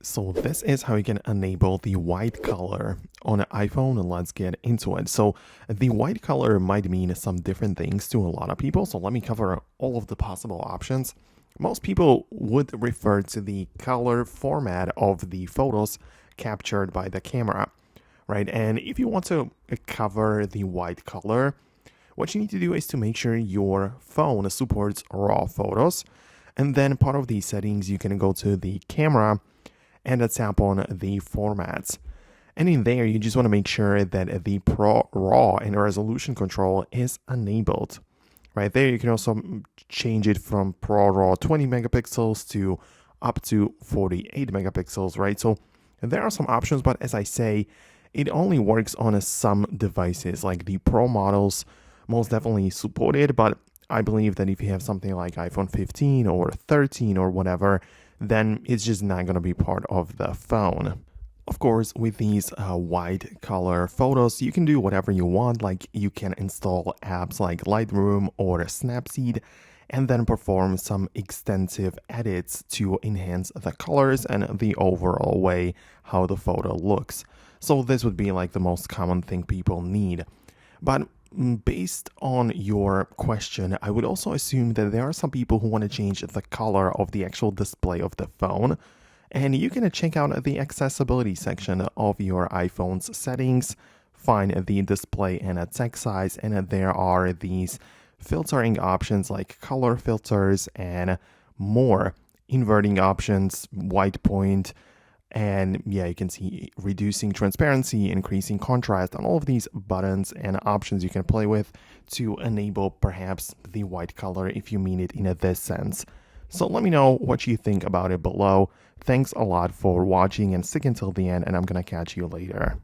So this is how you can enable the white color on an iPhone, and let's get into it. So the white color might mean some different things to a lot of people. So let me cover all of the possible options. Most people would refer to the color format of the photos captured by the camera, right? And if you want to cover the white color, what you need to do is to make sure your phone supports RAW photos. And then part of these settings, you can go to the camera and tap on the formats. And in there, you just want to make sure that the Pro RAW and resolution control is enabled. Right there, you can also change it from Pro RAW 20 megapixels to up to 48 megapixels, right? So there are some options, but as I say, it only works on some devices. Like the Pro models most definitely support it, but I believe that if you have something like iPhone 15 or 13 or whatever, then it's just not going to be part of the phone. Of course, with these white color photos, you can do whatever you want. Like you can install apps like Lightroom or Snapseed and then perform some extensive edits to enhance the colors and the overall way how the photo looks. So this would be like the most common thing people need. But based on your question, I would also assume that there are some people who want to change the color of the actual display of the phone. And you can check out the accessibility section of your iPhone's settings, find the display and a text size, and there are these filtering options like color filters and more, inverting options, white point, and yeah, you can see reducing transparency, increasing contrast, and all of these buttons and options you can play with to enable perhaps the white color if you mean it in this sense. So let me know what you think about it below. Thanks a lot for watching and stick until the end, and I'm gonna catch you later.